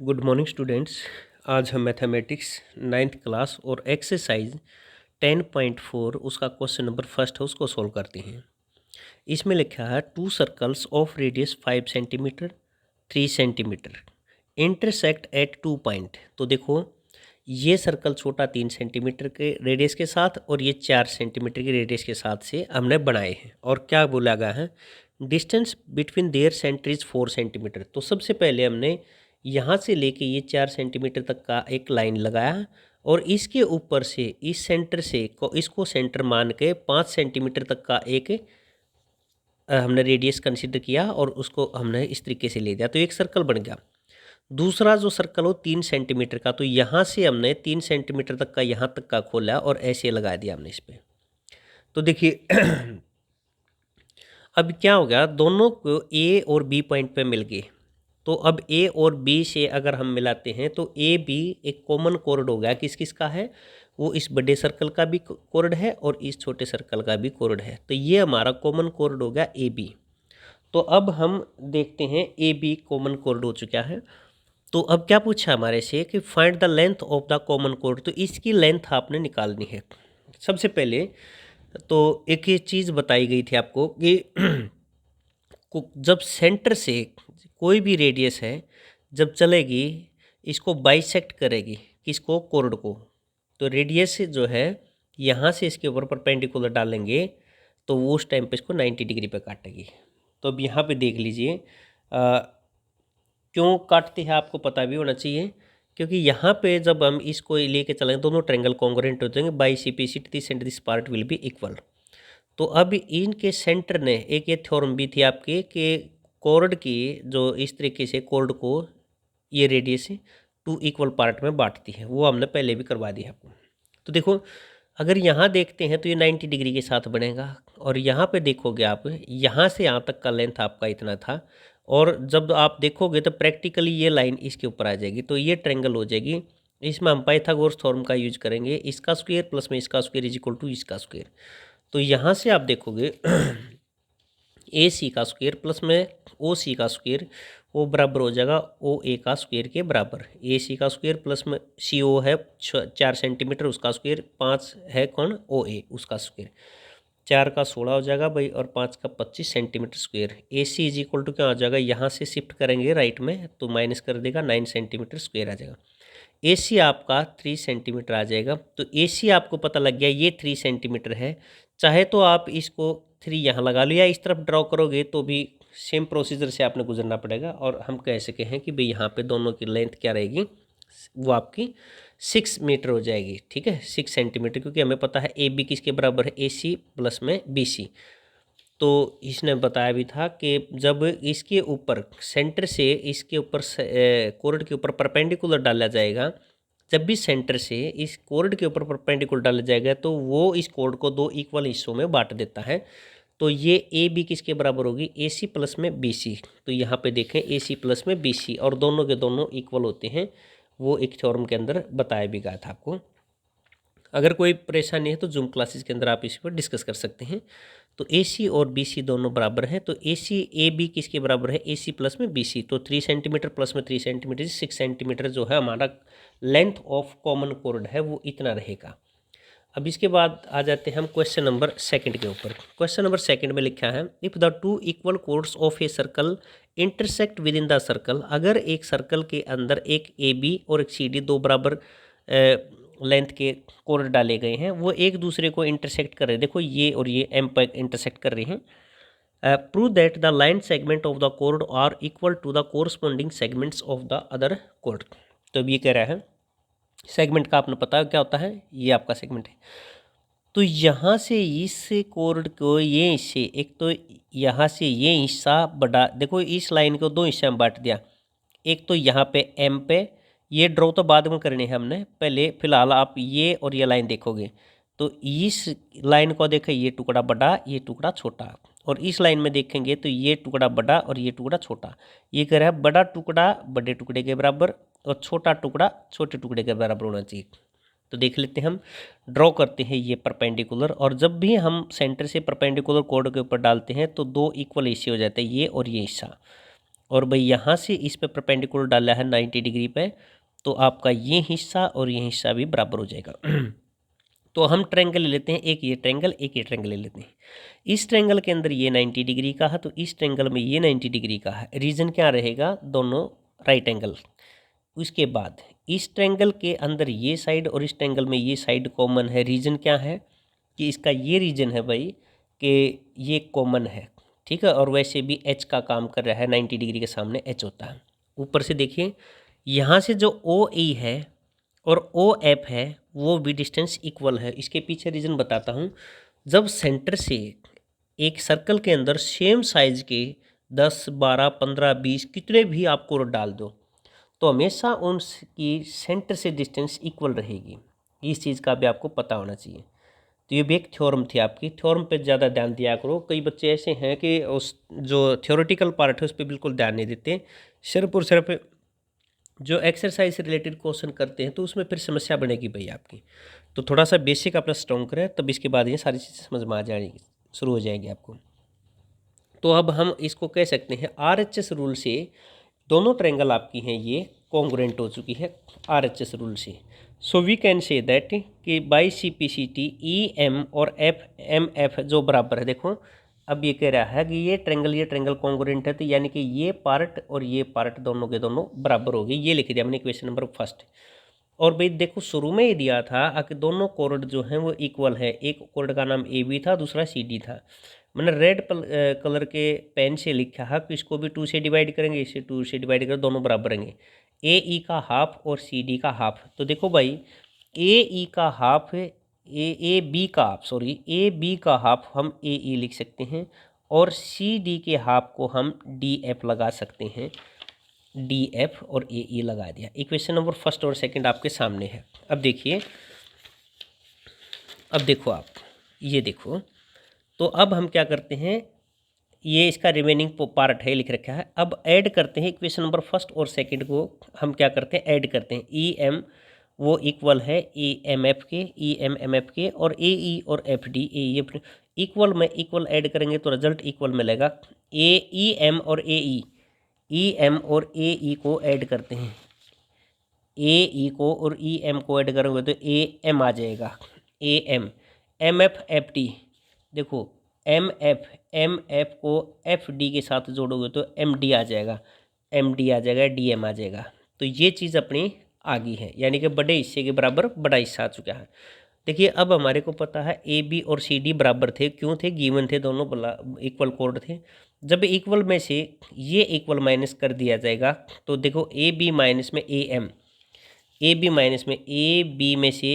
Good morning students. आज हम mathematics 9th class और एक्सरसाइज 10.4 उसका क्वेश्चन नंबर फर्स्ट है उसको सॉल्व करते हैं। इसमें लिखा है 2 circles of radius 5 centimetre 3 centimetre intersect at 2 point. तो देखो ये सर्कल छोटा 3 सेंटीमीटर के रेडियस के साथ और ये 4 सेंटीमीटर के रेडियस के साथ से हमने बनाए हैं। और क्या बोला गया है, distance between their centre is 4 centimetre. तो सबसे पहले हमने यहाँ से लेके ये 4 सेंटीमीटर तक का एक लाइन लगाया और इसके ऊपर से इस सेंटर से इसको सेंटर मान के 5 सेंटीमीटर तक का एक हमने रेडियस कंसिडर किया और उसको हमने इस तरीके से ले दिया, तो एक सर्कल बन गया। दूसरा जो सर्कल हो 3 सेंटीमीटर का, तो यहाँ से हमने 3 सेंटीमीटर तक का यहाँ तक का खोला और ऐसे लगा दिया हमने इस पर। तो देखिए अब क्या हो गया, दोनों को ए और बी पॉइंट पे मिल गए। तो अब ए और बी से अगर हम मिलाते हैं तो ए बी एक कॉमन कोड हो गया। किस किस का है, वो इस बड़े सर्कल का भी कोड है और इस छोटे सर्कल का भी कोड है। तो ये हमारा कॉमन कोड हो गया ए बी। तो अब हम देखते हैं ए बी कॉमन कोड हो चुका है। तो अब क्या पूछा हमारे से कि find the length of the common code. तो इसकी लेंथ आपने निकालनी है। सबसे पहले तो एक ये चीज़ बताई गई थी आपको कि जब सेंटर से कोई भी रेडियस है जब चलेगी इसको बाइसेक्ट करेगी, किसको, कोर्ड को। तो रेडियस जो है यहाँ से इसके ऊपर परपेंडिकुलर डालेंगे तो वो उस टाइम पे इसको 90 डिग्री पे काटेगी। तो अब यहाँ पे देख लीजिए क्यों काटती है आपको पता भी होना चाहिए, क्योंकि यहाँ पे जब हम इसको लेके चलेंगे दोनों ट्रायंगल कॉन्ग्रुएंट हो जाएंगे, by C P C this and this part will be equal. तो अब इनके सेंटर ने एक ये थ्योरम भी थी आपके कि कोर्ड की जो इस तरीके से कोर्ड को ये रेडियस 2 इक्वल पार्ट में बांटती है, वो हमने पहले भी करवा दी है आपको। तो देखो अगर यहाँ देखते हैं तो ये 90 डिग्री के साथ बनेगा और यहाँ पे देखोगे आप यहाँ से यहाँ तक का लेंथ आपका इतना था और जब आप देखोगे तो प्रैक्टिकली ये लाइन इसके ऊपर आ जाएगी, तो ये ट्रायंगल हो जाएगी। इसमें हम पाइथागोरस थ्योरम का यूज करेंगे, इसका स्क्वायर प्लस में इसका स्क्वायर इज इक्वल टू इसका स्क्वायर। तो यहाँ से आप देखोगे ए सी का स्क्वायर प्लस में ओ सी का स्क्वायर वो बराबर हो जाएगा ओ ए का स्क्वायर के बराबर। ए सी का स्क्वायर प्लस में सी ओ है 4 सेंटीमीटर उसका स्क्वायर, 5 है कौन, ओ ए उसका स्क्वायर, 4 का 16 हो जाएगा भाई और 5 का 25 centimetre square. A C is equal to क्या आ जाएगा, यहाँ से शिफ्ट करेंगे राइट में तो माइनस कर देगा 9 सेंटीमीटर स्क्वायर आ जाएगा। ए सी आपका 3 सेंटीमीटर आ जाएगा। तो ए सी आपको पता लग गया ये 3 सेंटीमीटर है। चाहे तो आप इसको 3 यहाँ लगा लो या इस तरफ ड्रॉ करोगे तो भी सेम प्रोसीजर से आपने गुजरना पड़ेगा और हम कह सके हैं कि भाई यहाँ पे दोनों की लेंथ क्या रहेगी, वो आपकी 6 मीटर हो जाएगी। ठीक है, 6 सेंटीमीटर, क्योंकि हमें पता है ए बी किसके बराबर है, ए सी प्लस में बी सी। तो इसने बताया भी था कि जब इसके ऊपर सेंटर से इसके ऊपर कोर्ड के ऊपर परपेंडिकुलर डाला जाएगा, जब भी सेंटर से इस कोर्ड के ऊपर परपेंडिकुलर डाला जाएगा तो वो इस कोर्ड को 2 इक्वल हिस्सों में बांट देता है। तो ये ए बी किसके बराबर होगी, ए सी प्लस में बी सी। तो यहाँ पे देखें ए सी प्लस में बी सी और दोनों के दोनों इक्वल होते हैं, वो एक थ्योरम के अंदर बताया भी गया था आपको। अगर कोई परेशानी है तो जूम क्लासेस के अंदर आप इस पर डिस्कस कर सकते हैं। तो ए सी और बी सी दोनों बराबर हैं, तो ए सी ए बी किसके बराबर है, ए सी प्लस में बी सी। तो 3 सेंटीमीटर प्लस में 3 सेंटीमीटर 6 सेंटीमीटर जो है हमारा लेंथ ऑफ कॉमन कोर्ड है वो इतना रहेगा। अब इसके बाद आ जाते हैं हम क्वेश्चन नंबर सेकंड के ऊपर। क्वेश्चन नंबर सेकंड में लिखा है if the 2 equal chords of a circle intersect with in the circle. अगर एक सर्कल के अंदर एक ए बी और एक सी डी दो बराबर लेंथ के कोड डाले गए हैं, वो एक दूसरे को इंटरसेक्ट कर रहे हैं। देखो ये और ये एम पर इंटरसेक्ट कर रहे हैं। Prove that the line segment of the code are equal to the corresponding segments of the other code. तो अब ये कह रहा है सेगमेंट का आपने पता है क्या होता है, ये आपका सेगमेंट है। तो यहाँ से इस कोड को ये हिस्से, एक तो यहाँ से ये हिस्सा बड़ा, देखो इस लाइन को 2 हिस्से में बांट दिया। एक तो यहाँ पे एम पे, ये ड्रॉ तो बाद में करनी है हमने, पहले फिलहाल आप ये और ये लाइन देखोगे तो इस लाइन को देखें, ये टुकड़ा बड़ा ये टुकड़ा छोटा, और इस लाइन में देखेंगे तो ये टुकड़ा बड़ा और ये टुकड़ा छोटा। ये कह रहा है बड़ा टुकड़ा बड़े टुकड़े के बराबर और छोटा टुकड़ा छोटे टुकड़े के बराबर होना चाहिए। तो देख लेते हैं, हम ड्रॉ करते हैं ये परपेंडिकुलर, और जब भी हम सेंटर से परपेंडिकुलर कोड के ऊपर डालते हैं तो 2 इक्वल हिस्से हो जाते हैं, ये और ये हिस्सा। और भाई यहाँ से इस पे परपेंडिकुलर डाला है 90 डिग्री पे, तो आपका ये हिस्सा और ये हिस्सा भी बराबर हो जाएगा। तो हम ट्रायंगल ले लेते हैं, एक ये ट्रायंगल ले लेते हैं। इस ट्रायंगल के अंदर ये 90 डिग्री का है, तो इस ट्रायंगल में ये 90 डिग्री का है। रीजन क्या रहेगा, दोनों राइट एंगल। उसके बाद इस ट्रायंगल के अंदर ये साइड और इस ट्रायंगल में ये साइड कॉमन है। रीजन क्या है कि इसका ये रीजन है भाई कि ये कॉमन है, ठीक है। और वैसे भी एच का काम कर रहा है, 90 डिग्री के सामने एच होता है। ऊपर से देखिए यहाँ से जो ओ ई है और ओ एफ है वो भी डिस्टेंस इक्वल है। इसके पीछे रीज़न बताता हूँ। जब सेंटर से एक सर्कल के अंदर सेम साइज के 10, 12, 15, 20 कितने भी आप कोड डाल दो, तो हमेशा उनकी सेंटर से डिस्टेंस इक्वल रहेगी। इस चीज़ का भी आपको पता होना चाहिए। तो ये भी एक थ्योरम थी आपकी, थ्योरम पे ज़्यादा ध्यान दिया करो। कई बच्चे ऐसे हैं कि उस जो थ्योरेटिकल पार्ट है उस पर बिल्कुल ध्यान नहीं देते, सिर्फ और सिर्फ जो एक्सरसाइज से रिलेटेड क्वेश्चन करते हैं, तो उसमें फिर समस्या बनेगी भाई आपकी। तो थोड़ा सा बेसिक अपना स्ट्रॉन्ग करें, तब इसके बाद ये सारी चीज़ें समझ में आ जाएगी, शुरू हो जाएगी आपको। तो अब हम इसको कह सकते हैं RHS रूल से दोनों ट्रायंगल आपकी हैं ये कॉन्ग्रुएंट हो चुकी है RHS रूल से। So we can say that कि बाई CPCT EM और FMF जो बराबर है। देखो अब ये कह रहा है कि ये ट्रायंगल कॉन्ग्रुएंट है, तो यानी कि ये पार्ट और ये पार्ट दोनों के दोनों बराबर हो गए। ये लिख दिया हमने क्वेश्चन नंबर फर्स्ट। और भाई देखो शुरू में ही दिया था कि दोनों कोड जो हैं वो इक्वल है। एक कोड का नाम AB था, दूसरा CD था। मैंने रेड कलर के पेन से लिखा है कि इसको भी 2 से डिवाइड करेंगे, इसे 2 से डिवाइड कर, दोनों बराबर रहेंगे। AE का हाफ और CD का हाफ। तो देखो भाई AE का हाफ AB का हाफ हम AE लिख सकते हैं, और CD के हाफ को हम DF लगा सकते हैं। DF और AE लगा दिया। इक्वेशन नंबर फर्स्ट और सेकंड आपके सामने है। अब देखिए, अब देखो आप ये देखो, तो अब हम क्या करते हैं, ये इसका रिमेनिंग पार्ट है लिख रखा है। अब ऐड करते हैं इक्वेशन नंबर फर्स्ट और सेकंड को, हम क्या करते हैं ऐड करते हैं। EM वो इक्वल है EMF के, EMMF के, और AE और FD AE इक्वल में इक्वल ऐड करेंगे तो रिजल्ट इक्वल मिलेगा। EM और EM और AE को ऐड करते हैं, AE को और EM को ऐड करेंगे तो AM आ जाएगा। AM MF FD, देखो MF को FD के साथ जोड़ोगे तो MD आ जाएगा, MD आ जाएगा, DM आ जाएगा। तो ये चीज़ अपनी आ गई है, यानी कि बड़े हिस्से के बराबर बड़ा हिस्सा आ चुका है। देखिए अब हमारे को पता है AB और CD बराबर थे, क्यों थे, गिवन थे, दोनों इक्वल कोड थे। जब इक्वल में से ये इक्वल माइनस कर दिया जाएगा, तो देखो AB माइनस में AM, AB माइनस में AB में से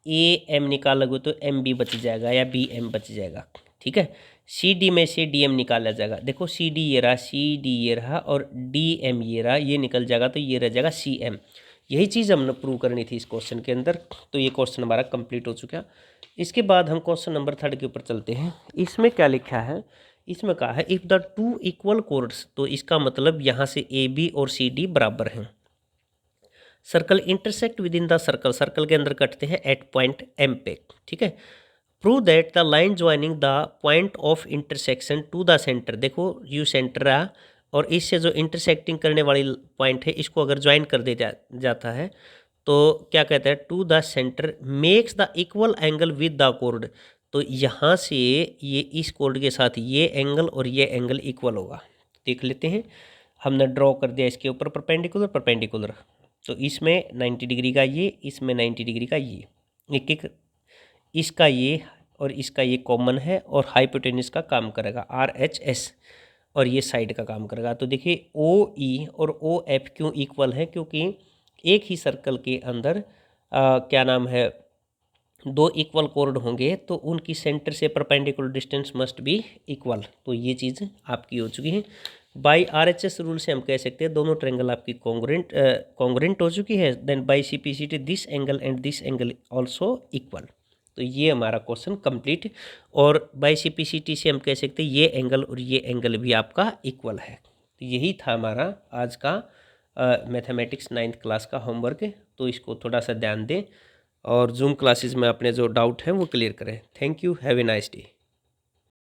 AM निकालोगे तो MB बच जाएगा या BM बच जाएगा, ठीक है। CD में से DM निकाला जाएगा। देखो CD ये रहा, CD ये रहा, और DM ये रहा, ये निकल जाएगा तो ये रह जाएगा CM। यही चीज़ हमने प्रूव करनी थी इस क्वेश्चन के अंदर। तो ये क्वेश्चन हमारा कंप्लीट हो चुका। इसके बाद हम क्वेश्चन नंबर 3 के ऊपर चलते हैं। इसमें क्या लिखा है, इसमें कहा है if the two equal chords, तो इसका मतलब यहाँ से AB और CD बराबर हैं। Circle intersect with in the circle, circle के अंदर कटते हैं एट पॉइंट M पे, ठीक है। Prove that the line joining the point of intersection to the centre, देखो यू सेंटर रहा और इससे जो इंटरसेक्टिंग करने वाली पॉइंट है इसको अगर ज्वाइन कर दिया जाता है तो क्या कहता है, to the centre makes the equal angle with the chord. तो यहाँ से ये इस कोर्ड के साथ ये एंगल और ये एंगल इक्वल होगा। देख लेते हैं, हमने ड्रॉ कर दिया इसके ऊपर परपेंडिकुलर। तो इसमें 90 डिग्री का ये, इसमें 90 डिग्री का ये, एक इसका ये और इसका ये कॉमन है, और हाइपोटेन्यूस का काम करेगा RHS, और ये साइड का काम करेगा। तो देखिए OE और OF क्यों इक्वल है, क्योंकि एक ही सर्कल के अंदर क्या नाम है, दो इक्वल कोर्ड होंगे तो उनकी सेंटर से perpendicular distance must be equal. तो ये चीज़ आपकी हो चुकी है। बाई RHS रूल से हम कह सकते हैं दोनों ट्रायंगल आपकी कॉन्ग्रुएंट हो चुकी है। Then by CPCT this angle and this angle also equal. तो ये हमारा क्वेश्चन कंप्लीट। और बाई CPCT से हम कह सकते हैं ये एंगल और ये एंगल भी आपका इक्वल है। तो यही था हमारा आज का मैथमेटिक्स 9th क्लास का होमवर्क। तो इसको थोड़ा सा ध्यान दें और जूम क्लासेस में अपने जो डाउट हैं वो क्लियर करें। Thank you, have a nice day.